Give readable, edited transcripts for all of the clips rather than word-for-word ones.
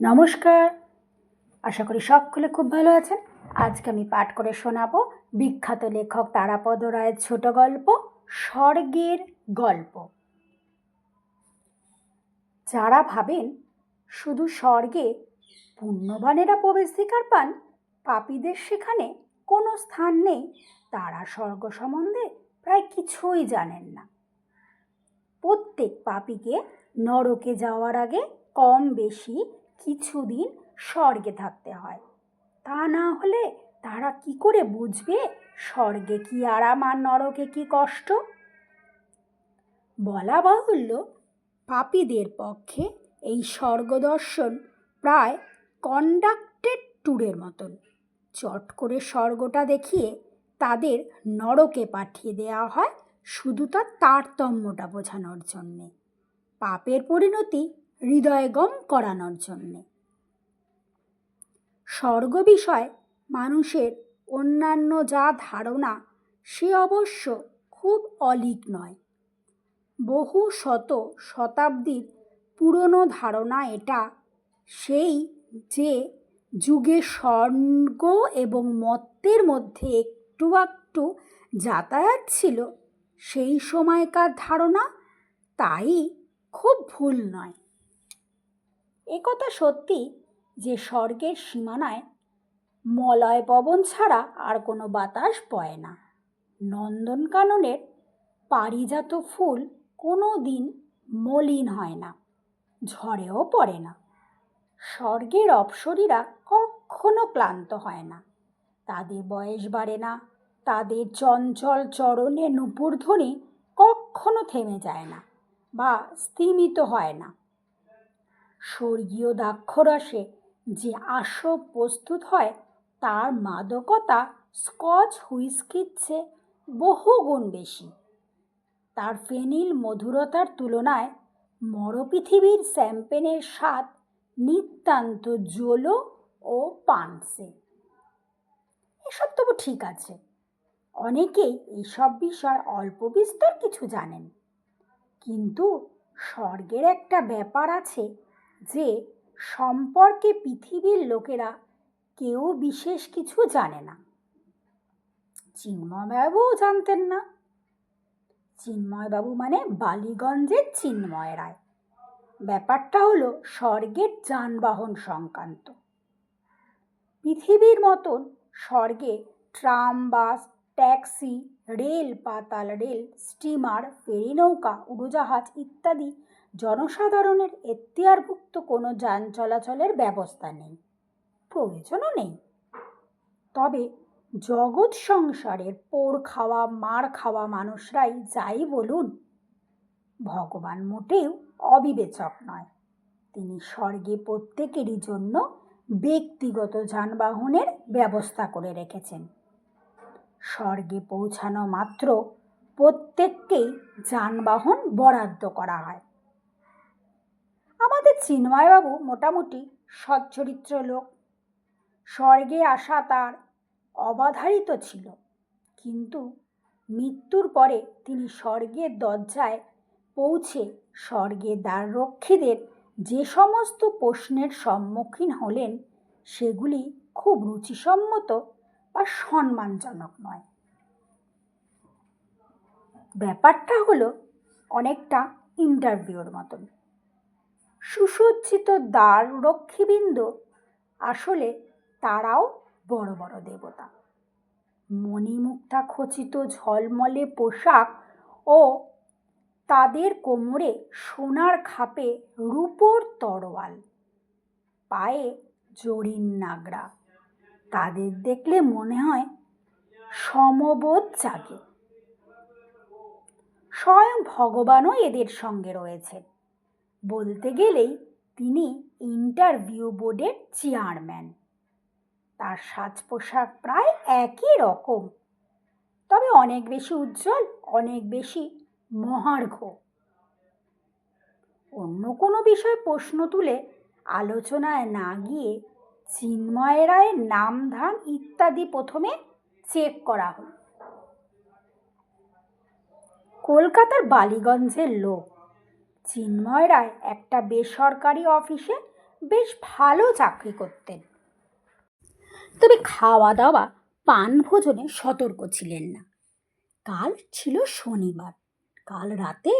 নমস্কার, আশা করি সকলে খুব ভালো আছেন। আজকে আমি পাঠ করে শোনাবো বিখ্যাত লেখক তারাপদ রায়ের ছোট গল্প স্বর্গের গল্প। যারা ভাবেন শুধু স্বর্গে পুণ্যবানেরা প্রবেশাধিকার পান, পাপীদের সেখানে কোনো স্থান নেই, তারা স্বর্গ সম্বন্ধে প্রায় কিছুই জানেন না। প্রত্যেক পাপীকে নরকে যাওয়ার আগে কম বেশি কিছুদিন স্বর্গে থাকতে হয়। তা না হলে তারা কি করে বুঝবে স্বর্গে কি আরাম আর নরকে কি কষ্ট? বলা বাহুল্য, পাপীদের পক্ষে এই স্বর্গ দর্শন প্রায় কন্ডাক্টেড ট্যুরের মতন। চট করে স্বর্গটা দেখিয়ে তাদের নরকে পাঠিয়ে দেওয়া হয় শুধু তার তারতম্যটা বোঝানোর জন্যে, পাপের পরিণতি হৃদয়ঙ্গম করানোর জন্যে। স্বর্গ বিষয় মানুষের অন্যান্য যা ধারণা সে অবশ্য খুব অলীক নয়। বহু শতাব্দীর পুরনো ধারণা এটা, সেই যে যুগে স্বর্গ এবং মর্ত্যের মধ্যে একটু একটু যাতায়াত ছিল, সেই সময়কার ধারণা, তাই খুব ভুল নয়। একথা সত্যি যে স্বর্গের সীমানায় মলয় পবন ছাড়া আর কোনো বাতাস বয় না। নন্দনকাননের পারিজাত ফুল কোনো দিন মলিন হয় না, ঝড়েও পড়ে না। স্বর্গের অপ্সরীরা কখনো ক্লান্ত হয় না, তাদের বয়স বাড়ে না, তাদের চঞ্চল চরণে নূপুরধ্বনি কখনো থেমে যায় না বা স্তিমিত হয় না। স্বর্গীয় দ্রাক্ষরসে যে আসব প্রস্তুত হয় তার মাদকতা স্কচ হুইস্কির চেয়ে বহুগুণ বেশি। তার ফেনিল মধুরতার তুলনায় মরপৃথিবীর শ্যাম্পেনের স্বাদ নিতান্ত জোলো ও পানসে। এসব তবু ঠিক আছে, অনেকেই এইসব বিষয় অল্প বিস্তর কিছু জানেন। কিন্তু স্বর্গের একটা ব্যাপার আছে যে সম্পর্কে পৃথিবীর লোকেরা কেউ বিশেষ কিছু জানে না। চিন্ময়বাবুও জানতেন না। চিন্ময়বাবু মানে বালিগঞ্জের চিন্ময় রায়। ব্যাপারটা হলো স্বর্গের যানবাহন সংক্রান্ত। পৃথিবীর মতন স্বর্গে ট্রাম, বাস, ট্যাক্সি, রেল, পাতাল রেল, স্টিমার, ফেরি নৌকা, উড়োজাহাজ ইত্যাদি জনসাধারণের এখতিয়ারভুক্ত কোনো যান চলাচলের ব্যবস্থা নেই, প্রয়োজনও নেই। তবে জগৎ সংসারের পোড় খাওয়া মার খাওয়া মানুষরাই যাই বলুন, ভগবান মোটেও অবিবেচক নয়। তিনি স্বর্গে প্রত্যেকেরই জন্য ব্যক্তিগত যানবাহনের ব্যবস্থা করে রেখেছেন। স্বর্গে পৌঁছানো মাত্র প্রত্যেককেই যানবাহন বরাদ্দ করা হয়। আমাদের চিন্ময়বাবু মোটামুটি সচ্চরিত্র লোক। স্বর্গে আসা তার অবাধারিত ছিল, কিন্তু মৃত্যুর পরে তিনি স্বর্গের দরজায় পৌঁছে স্বর্গের দ্বাররক্ষীদের যে সমস্ত প্রশ্নের সম্মুখীন হলেন সেগুলি খুব রুচিসম্মত বা সম্মানজনক নয়। ব্যাপারটা হলো অনেকটা ইন্টারভিউর মতন। সুসজ্জিত দ্বাররক্ষীবৃন্দ আসলে তারাও বড় বড় দেবতা। মণিমুক্তা খচিত ঝলমলে পোশাক ও তাদের কোমরে সোনার খাপে রূপোর তরোয়াল, পায়ে জরির নাগরা, তাদের দেখলে মনে হয় সমবোধ জাগে। স্বয়ং ভগবানও এদের সঙ্গে রয়েছেন। বলতে গেলেই তিনি ইন্টারভিউ বোর্ডের চেয়ারম্যান। তার সাজ পোশাক প্রায় একই রকম, তবে অনেক বেশি উজ্জ্বল, অনেক বেশি মহার্ঘ। অন্য কোনো বিষয়ে প্রশ্ন তুলে আলোচনায় না গিয়ে চিন্ময় রায়ের নাম ধাম ইত্যাদি প্রথমে চেক করা হল। কলকাতার বালিগঞ্জের লোক। চিন্ময় রায় একটা বেসরকারি অফিসে বেশ ভালো চাকরি করতেন, তবে খাওয়া দাওয়া পান ভোজনে সতর্ক ছিলেন না। কাল ছিল শনিবার। কাল রাতে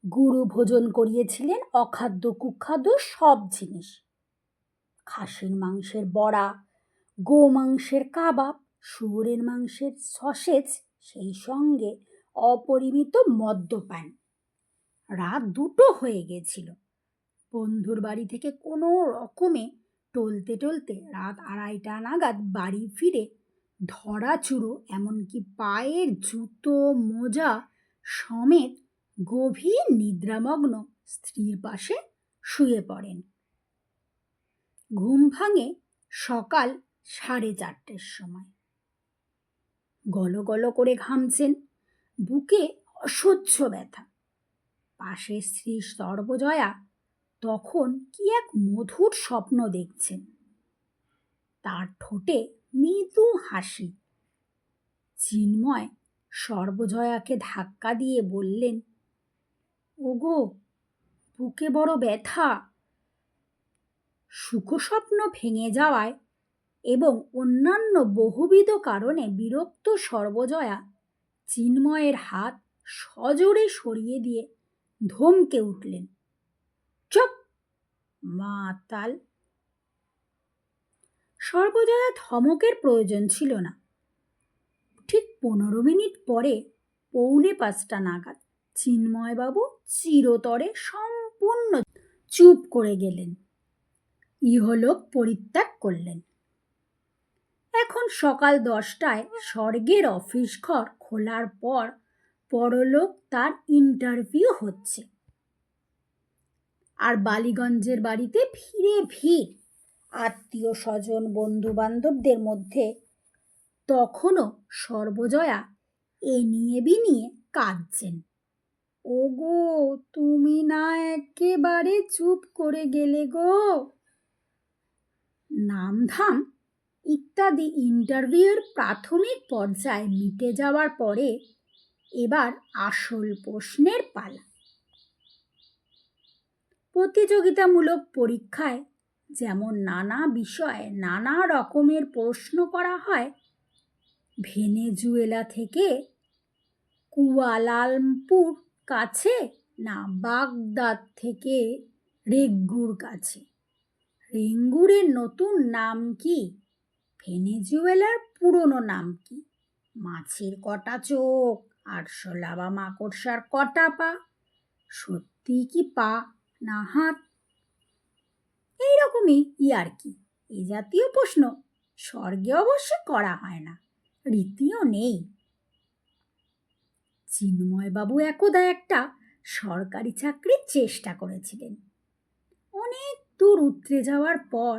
গুরু ভোজন করিয়েছিলেন অখাদ্য কুখাদ্য সব জিনিস। খাসির মাংসের বড়া, গোমাংসের কাবাব, শুয়োরের মাংসের সসেজ, সেই সঙ্গে অপরিমিত মদ্যপান। রাত 2টো হয়ে গেছিল। বন্ধুর বাড়ি থেকে কোনো রকমে টলতে টলতে রাত 2:30 নাগাদ বাড়ি ফিরে ধরা চুরো, এমনকি পায়ের জুতো মোজা সমেত গভীর নিদ্রামগ্ন স্ত্রীর পাশে শুয়ে পড়েন। ঘুম ভাঙে সকাল 4:30-র সময়। গলো করে ঘামছেন, বুকে অসহ্য ব্যথা। পাশে স্ত্রী সর্বজয়া তখন কি এক মধুর স্বপ্ন দেখছেন। তার ঠোঁটে মৃদু হাসি। চিন্ময় সর্বজয়াকে ধাক্কা দিয়ে বললেন, ওগো, বুকে বড় ব্যথা। সুখস্বপ্ন ভেঙে যাওয়ায় এবং অন্যান্য বহুবিধ কারণে বিরক্ত সর্বজয়া চিন্ময়ের হাত সজোরে সরিয়ে দিয়ে ধমকে উঠলেন, চুপ মাতাল। সর্বজয়া ধমকের প্রয়োজন ছিল না। ঠিক 15 মিনিট পরে 4:45 নাগাদ চিন্ময়বাবু চিরতরে সম্পূর্ণ চুপ করে গেলেন, ইহলোক পরিত্যাগ করলেন। এখন সকাল 10টায় স্বর্গের অফিস ঘর খোলার পর পরলোক তার ইন্টারভিউ হচ্ছে। আর বালিগঞ্জের বাড়িতে ভিড়ে ভিড়, আত্মীয় স্বজন বন্ধু বান্ধবদের মধ্যে। তখনও সর্বজয়া এ নিয়ে বিনিয়ে কাঁদছেন। ওগো, তুমি না একেবারে চুপ করে গেলে গো। নামধাম ইত্যাদি ইন্টারভিউয়ের প্রাথমিক পর্যায়ে মিটে যাওয়ার পরে এবার আসল প্রশ্নের পালা। প্রতিযোগিতামূলক পরীক্ষায় যেমন নানা বিষয়ে নানা রকমের প্রশ্ন করা হয়, ভেনেজুয়েলা থেকে কুয়ালালামপুর কাছে না বাগদাদ থেকে রেঙ্গুর কাছে? রেঙ্গুরের নতুন নাম কি? ভেনেজুয়েলার পুরনো নাম কি? মাছের কটা চোখ, আরশোলা বা মাকড়সার কটা পা? সত্যি কি পা না হাত? এইরকমই ইয়ার্কি। এ জাতীয় প্রশ্ন স্বর্গে অবশ্য করা হয় না, রীতিও নেই। চিন্ময়বাবু একদা একটা সরকারি চাকরির চেষ্টা করেছিলেন। অনেক দূর উতরে যাওয়ার পর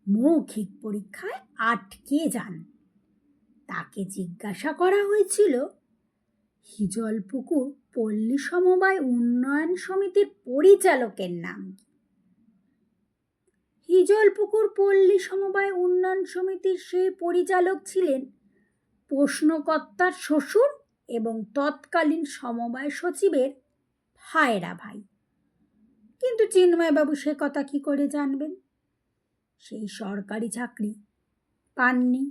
মৌখিক পরীক্ষায় আটকে যান। তাকে জিজ্ঞাসা করা হয়েছিল, হিজলপুকুর পল্লী সমবায় উন্নয়ন সমিতির পরিচালকের নাম কি? হিজলপুকুর পল্লী সমবায় উন্নয়ন সমিতির সেই পরিচালক ছিলেন প্রশ্নকর্তার শ্বশুর এবং তৎকালীন সমবায় সচিবের ভাইরা ভাই। কিন্তু চিন্ময়বাবু সে কথা কি করে জানবেন? সেই সরকারি চাকরি পাননি।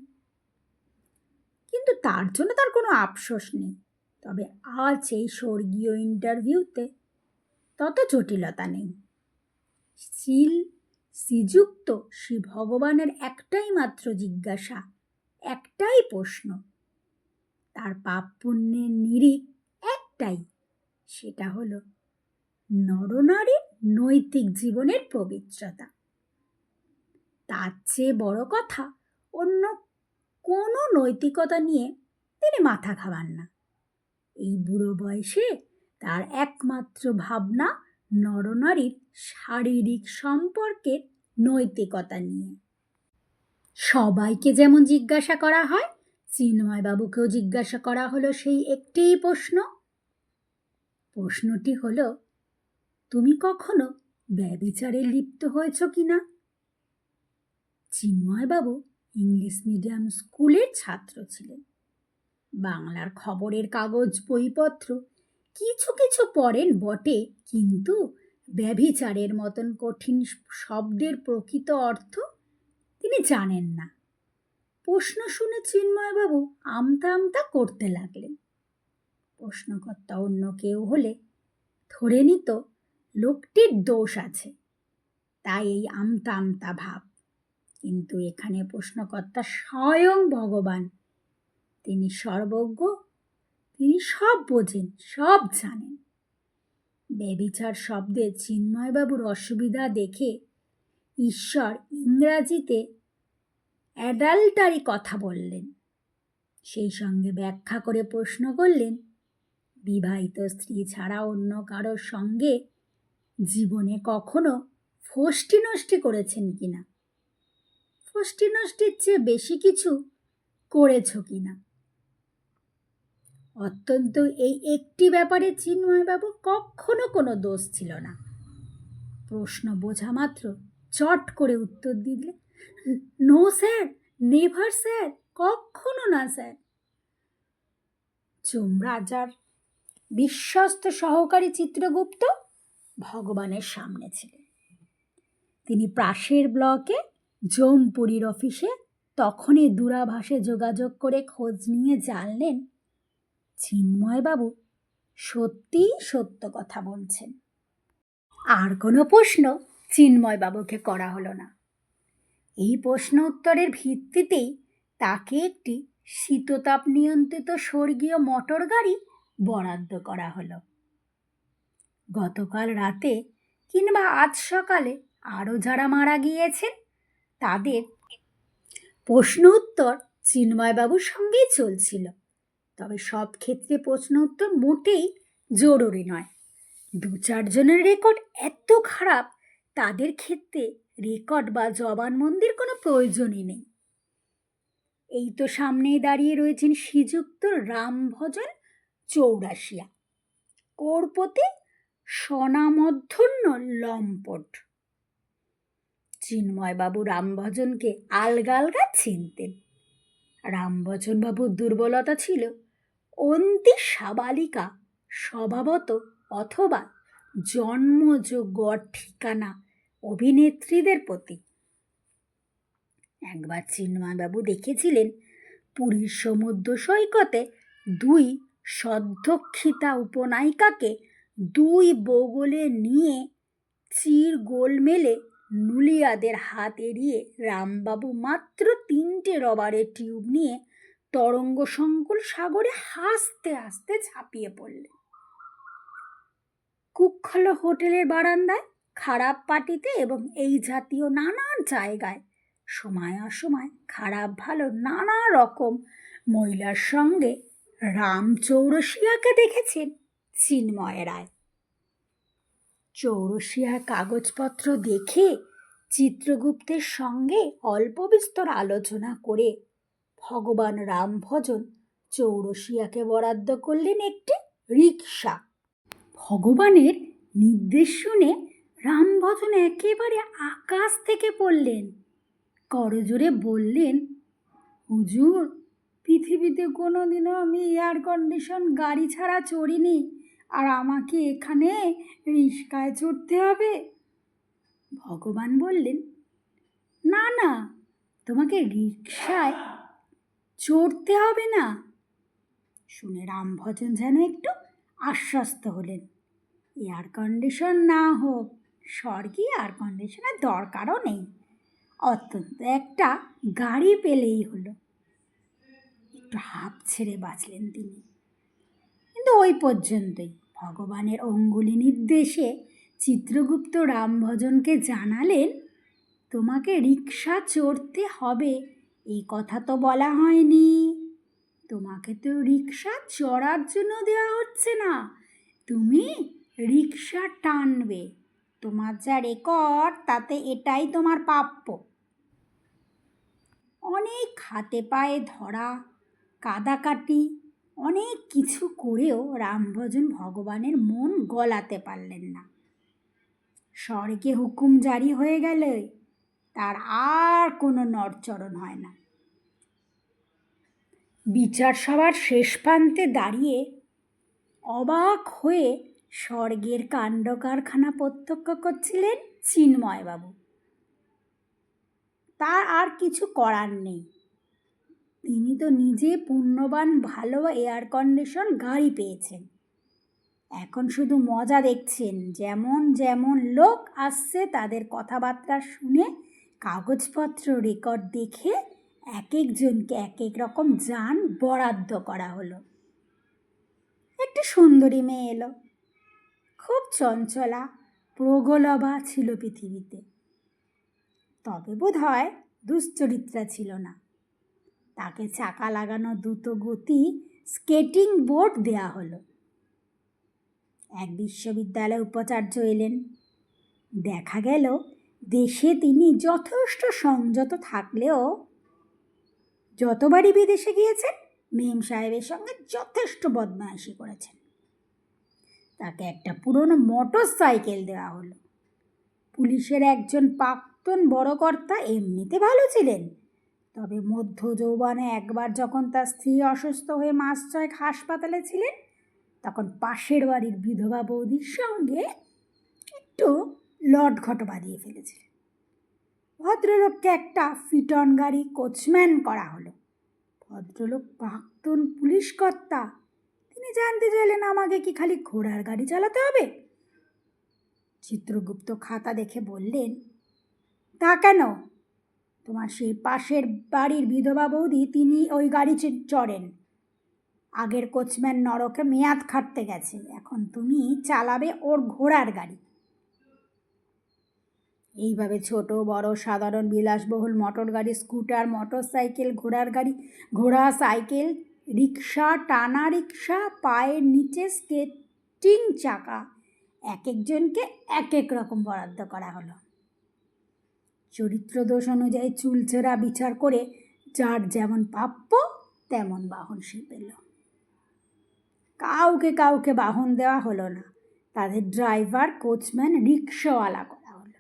কিন্তু তার জন্য তার কোনো আফসোস নেই। তবে আজ এই স্বর্গীয় ইন্টারভিউতে তত জটিলতা নেই। শ্রীযুক্ত শ্রী ভগবানের একটাই মাত্র জিজ্ঞাসা, একটাই প্রশ্ন। তার পাপ পুণ্যের নিরিখ একটাই, সেটা হলো নরনারীর নৈতিক জীবনের পবিত্রতা। তার চেয়ে বড় কথা অন্য কোনো নৈতিকতা নিয়ে তিনি মাথা ঘামান না। এই বুড়ো বয়সে তার একমাত্র ভাবনা নরনারীর শারীরিক সম্পর্কের নৈতিকতা নিয়ে। সবাইকে যেমন জিজ্ঞাসা করা হয়, চিন্ময়বাবুকেও জিজ্ঞাসা করা হলো সেই একটিই প্রশ্ন। প্রশ্নটি হলো, তুমি কখনো ব্যভিচারে লিপ্ত হয়েছ কিনা? চিন্ময়বাবু ইংলিশ মিডিয়াম স্কুলের ছাত্র ছিলেন। বাংলার খবরের কাগজ বইপত্র কিছু কিছু পড়েন বটে, কিন্তু ব্যভিচারের মতন কঠিন শব্দের প্রকৃত অর্থ তিনি জানেন না। প্রশ্ন শুনে চিন্ময়বাবু আমতা আমতা করতে লাগলেন। প্রশ্নকর্তা অন্য কেউ হলে ধরে নিত লোকটির দোষ আছে, তাই এই আমতা আমতা ভাব। কিন্তু এখানে প্রশ্নকর্তা স্বয়ং ভগবান। তিনি সর্বজ্ঞ, তিনি সব বোঝেন, সব জানেন। ব্যভিচার শব্দে চিন্ময়বাবুর অসুবিধা দেখে ঈশ্বর ইংরাজিতে অ্যাডাল্টারি কথা বললেন। সেই সঙ্গে ব্যাখ্যা করে প্রশ্ন করলেন, বিবাহিত স্ত্রী ছাড়া অন্য কারোর সঙ্গে জীবনে কখনো ফষ্টি নষ্টি করেছেন কিনা, ফষ্টি নষ্টির চেয়ে বেশি কিছু করেছ কিনা। অত্যন্ত এই একটি ব্যাপারে চিন্ময়বাবু কখনো কোনো দোষ ছিল না। প্রশ্ন বোঝা মাত্র চট করে উত্তর দিলে, নো স্যার, নেভার স্যার, কখনো না স্যার। যমরাজার বিশ্বস্ত সহকারী চিত্রগুপ্ত ভগবানের সামনে ছিলেন। তিনি পাশের ব্লকে জমপুরীর অফিসে তখনই দূরাভাষে যোগাযোগ করে খোঁজ নিয়ে জানলেন চিন্ময়বাবু সত্যিই সত্য কথা বলছেন। আর কোনো প্রশ্ন চিন্ময়বাবুকে করা হলো না। এই প্রশ্ন উত্তরের ভিত্তিতেই তাকে একটি শীততাপ নিয়ন্ত্রিত স্বর্গীয় মোটর গাড়ি বরাদ্দ করা হলো। গতকাল রাতে কিংবা আজ সকালে আরও যারা মারা গিয়েছেন তাদের প্রশ্ন উত্তর চিন্ময়বাবুর সঙ্গেই চলছিল। তবে সব ক্ষেত্রে প্রশ্ন উত্তর মোটেই জরুরি নয়। 2-4 জনের রেকর্ড এত খারাপ, তাদের ক্ষেত্রে রেকর্ড বা জবানবন্দির কোনো প্রয়োজনই নেই। এই তো সামনেই দাঁড়িয়ে রয়েছেন শ্রীযুক্ত রামভজন চৌরাশিয়া, কোরপতি স্বনামধন্য লম্পট। চিন্ময়বাবু রামভজনকে আলগা আলগা চিনতেন। রামভজনবাবুর দুর্বলতা ছিল অন্তি সাবালিকা স্বভাবত অথবা জন্মযোগ্য ঠিকানা অভিনেত্রীদের প্রতি। একবার চিন্ময়বাবু দেখেছিলেন পুরীর সমুদ্র সৈকতে 2 সদ্যক্ষিতা উপনায়িকাকে 2 বগলে নিয়ে চির গোলমেলে নুলিয়াদের হাত এড়িয়ে রামবাবু মাত্র 3টে রবারের টিউব নিয়ে তরঙ্গ সংকুল সাগরে হাসতে হাসতে ঝাঁপিয়ে পড়লেন। কুক্ষল হোটেলের বারান্দায়, খারাপ পার্টিতে এবং এই জাতীয় নানান জায়গায় সময় অসময় খারাপ ভালো নানা রকম মহিলার সঙ্গে রাম চৌরসিয়াকে দেখেছেন চিন্ময় রায়। চৌরসিয়ার কাগজপত্র দেখে চিত্রগুপ্তের সঙ্গে অল্প বিস্তর আলোচনা করে ভগবান রামভজন চৌরসিয়াকে বরাদ্দ করলেন একটি রিক্সা। ভগবানের নির্দেশ শুনে রামভজন একেবারে আকাশ থেকে পড়লেন। করজোরে বললেন, হুজুর, পৃথিবীতে কোনোদিনও আমি এয়ার কন্ডিশন গাড়ি ছাড়া চড়িনি, আর আমাকে এখানে রিক্সায় চড়তে হবে? ভগবান বললেন, না না, তোমাকে রিক্সায় চড়তে হবে না। শুনে রামভজন যেন একটু আশ্বস্ত হলেন। এয়ার কন্ডিশন না হোক, স্বর্গে এয়ার কন্ডিশনের দরকারও নেই, অত্যন্ত একটা গাড়ি পেলেই হলো। একটু হাঁপ ছেড়ে বাঁচলেন তিনি, কিন্তু ওই পর্যন্তই। ভগবানের অঙ্গুলি নির্দেশে চিত্রগুপ্ত রামভজনকে জানালেন, তোমাকে রিক্সা চড়তে হবে এই কথা তো বলা হয়নি, তোমাকে তো রিক্সা চড়ার জন্য দেওয়া হচ্ছে না, তুমি রিক্সা টানবে, তোমার যা রেকর্ড তাতে এটাই তোমার প্রাপ্য। অনেক হাতে পায়ে ধরা, কাদাকাটি, অনেক কিছু করেও রামভজন ভগবানের মন গলাতে পারলেন না। স্বর্গে হুকুম জারি হয়ে গেলে তার আর কোনো নড়চড়ন হয় না। বিচার সভার শেষ প্রান্তে দাঁড়িয়ে অবাক হয়ে স্বর্গের কাণ্ড কারখানা প্রত্যক্ষ করছিলেন চিন্ময়বাবু। তার আর কিছু করার নেই, তিনি তো নিজে পুণ্যবান ভালো এয়ার কন্ডিশন গাড়ি পেয়েছেন। এখন শুধু মজা দেখছেন, যেমন যেমন লোক আসছে তাদের কথাবার্তা শুনে কাগজপত্র রেকর্ড দেখে এক একজনকে এক এক রকম যান বরাদ্দ করা হলো। একটি সুন্দরী মেয়ে এলো, খুব চঞ্চলা প্রগলভা ছিল পৃথিবীতে, তবে বোধ হয় দুশ্চরিত্রা ছিল না। তাকে চাকা লাগানো দ্রুতগতি স্কেটিং বোর্ড দেয়া হলো। এক বিশ্ববিদ্যালয় উপাচার্য এলেন। দেখা গেল দেশে তিনি যথেষ্ট সংযত থাকলেও যতবারই বিদেশে গিয়েছেন মেম সাহেবের সঙ্গে যথেষ্ট বদমাইশি করেছেন। তাকে একটা পুরনো মোটর সাইকেল দেওয়া হলো। পুলিশের একজন প্রাক্তন বড় কর্তা এমনিতে ভালো ছিলেন, তবে মধ্য যৌবনে একবার যখন তার স্ত্রী অসুস্থ হয়ে মাস 6 হাসপাতালে ছিলেন, তখন পাশের বাড়ির বিধবা বৌদির সঙ্গে একটু লটঘট বাঁধিয়ে ফেলেছিলেন। ভদ্রলোককে একটা ফিটন গাড়ি কোচম্যান করা হলো। ভদ্রলোক প্রাক্তন পুলিশ কর্তা, তিনি জানতে চাইলেন আমাকে কি খালি ঘোড়ার গাড়ি চালাতে হবে? চিত্রগুপ্ত খাতা দেখে বললেন, তা কেন? তোমার সেই পাশের বাড়ির বিধবা বৌদি তিনি ওই গাড়ি চড়েন। আগের কোচম্যান নরকে মেয়াদ খাটতে গেছে, এখন তুমি চালাবে ওর ঘোড়ার গাড়ি। এইভাবে ছোট বড় সাধারণ বিলাসবহুল মোটর গাড়ি, স্কুটার, মোটর সাইকেল, ঘোড়ার গাড়ি, ঘোড়া সাইকেল, রিক্সা, টানা রিক্সা, পায়ের নিচে স্কেটিং চাকা, এক একজনকে এক এক রকম বরাদ্দ করা হলো। চরিত্র দোষ অনুযায়ী চুলচেরা বিচার করে যার যেমন প্রাপ্য তেমন বাহন সে পেল। কাউকে কাউকে বাহন দেওয়া হলো না, তাদের ড্রাইভার, কোচম্যান, রিক্সাওয়ালা করা হলো।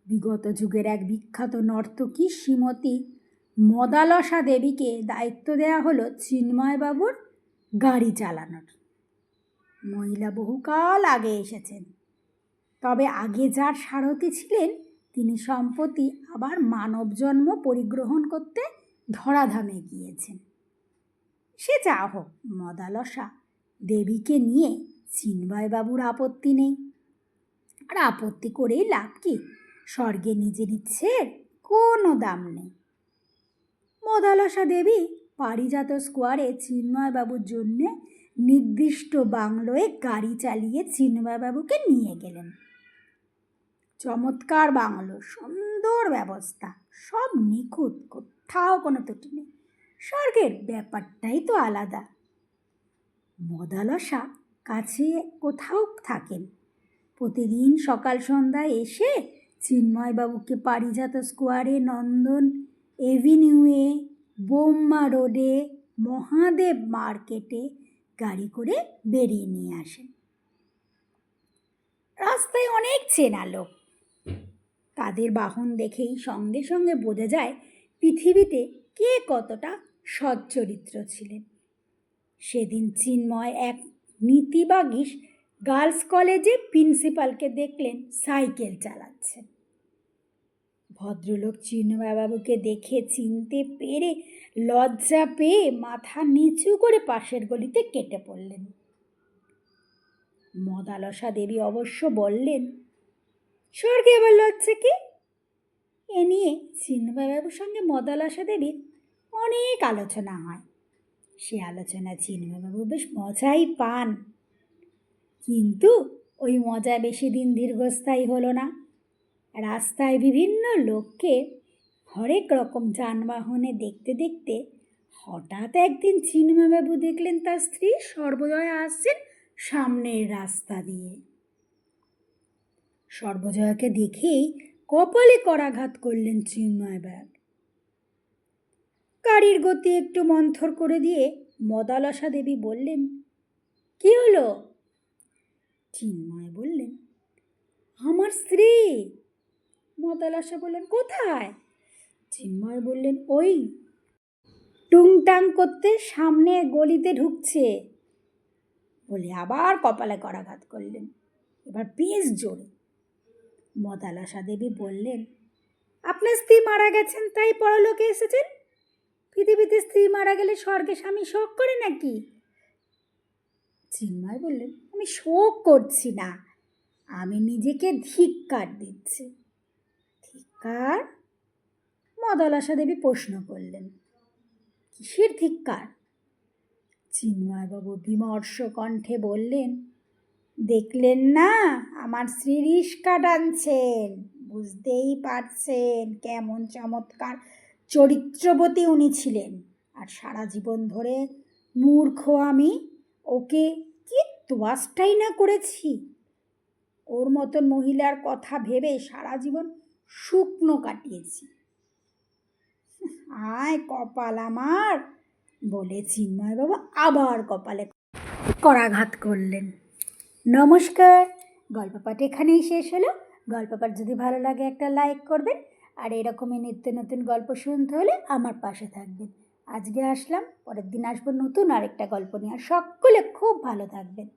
বিগত যুগের এক বিখ্যাত নর্তকী শ্রীমতী মদালসা দেবীকে দায়িত্ব দেওয়া হলো চিন্ময়বাবুর গাড়ি চালানোর। মহিলা বহুকাল আগে এসেছেন, তবে আগে যার সারথি ছিলেন তিনি সম্প্রতি আবার মানব জন্ম পরিগ্রহণ করতে ধরাধামে গিয়েছেন। সে যা হোক, মদালসা দেবীকে নিয়ে চিন্ময়বাবুর আপত্তি নেই। আর আপত্তি করেই লাভ কি? স্বর্গে নিজের ইচ্ছের কোনো দাম নেই। মদালসা দেবী পারিজাত স্কোয়ারে চিন্ময়বাবুর জন্যে নির্দিষ্ট বাংলোয় গাড়ি চালিয়ে চিন্ময়বাবুকে নিয়ে গেলেন। চমৎকার বাংলো, সুন্দর ব্যবস্থা, সব নিখুঁত, কোথাও কোনো ত্রুটি নেই। স্বর্গের ব্যাপারটাই তো আলাদা। মদালসা কাছে কোথাও থাকেন, প্রতিদিন সকাল সন্ধ্যায় এসে চিন্ময়বাবুকে পারিজাত স্কোয়ারে, নন্দন এভিনিউয়ে, বোম্মা রোডে, মহাদেব মার্কেটে গাড়ি করে বেরিয়ে নিয়ে আসেন। রাস্তায় অনেক চেনা লোক, তাদের বাহন দেখেই সঙ্গে সঙ্গে বোঝা যায় পৃথিবীতে কে কতটা সচ্চরিত্র ছিলেন। সেদিন চিন্ময় এক নীতিবাগীশ গার্লস কলেজে প্রিন্সিপালকে দেখলেন সাইকেল চালাচ্ছেন। ভদ্রলোক চিন্ময়বাবুকে দেখে চিনতে পেরে লজ্জা পেয়ে মাথা নিচু করে পাশের গলিতে কেটে পড়লেন। মদালসা দেবী অবশ্য বললেন, স্বর্গে আবার লজ্জা কি? এ নিয়ে চিন্ময়বাবুর সঙ্গে মদালসা দেবীর অনেক আলোচনা হয়। সে আলোচনা চিন্ময়বাবু বেশ মজাই পান, কিন্তু ওই মজা বেশি দিন দীর্ঘস্থায়ী হলো না। রাস্তায় বিভিন্ন লোককে হরেক রকম যানবাহনে দেখতে দেখতে হঠাৎ একদিন চিন্ময়বাবু দেখলেন তার স্ত্রী সর্বজয়া আসছেন সামনের রাস্তা দিয়ে। সর্বজয়াকে দেখেই কপালে করাঘাত করলেন চিন্ময়বাবু। গাড়ির গতি একটু মন্থর করে দিয়ে মদালসা দেবী বললেন, কি হলো? চিন্ময় বললেন, আমার স্ত্রী। মদালসা বললেন, কোথায়? চিন্ময় বললেন, ওই টুংটাং করতে সামনে গলিতে ঢুকছে। বলে আবার কপালে করাঘাত করলেন, এবার বেশ জোরে। মদালসা দেবী বললেন, আপনার স্ত্রী মারা গেছেন তাই পরলোকে এসেছেন? পৃথিবীতে স্ত্রী মারা গেলে স্বর্গে স্বামী শোক করে নাকি? চিন্ময় বললেন, আমি শোক করছি না, আমি নিজেকে ধিক্কার দিচ্ছি। ধিক্কার? মদালসা দেবী প্রশ্ন করলেন, কিসের ধিক্কার? চিন্ময়বাবু বিমর্ষ কণ্ঠে বললেন, দেখলেন না আমার স্ত্রী রিস্কা টানছেন, বুঝতেই পারছেন কেমন চমৎকার চরিত্রবতী উনি ছিলেন। আর সারা জীবন ধরে মূর্খ আমি ওকে কি তোয়াজটাই না করেছি। ওর মতন মহিলার কথা ভেবে সারা জীবন শুকনো কাটিয়েছি। আয় কপাল আমার, বলে চিন্ময়বাবু আবার কপালে করাঘাত করলেন। নমস্কার, গল্প পাঠ এখানেই শেষ হলো। গল্প পাঠ যদি ভালো লাগে একটা লাইক করবেন, আর এরকমই নিত্য নতুন গল্প শুনতে হলে আমার পাশে থাকবেন। আজকে আসলাম, পরের দিন আসবো নতুন আরেকটা গল্প নিয়ে। আর সকলে খুব ভালো থাকবেন।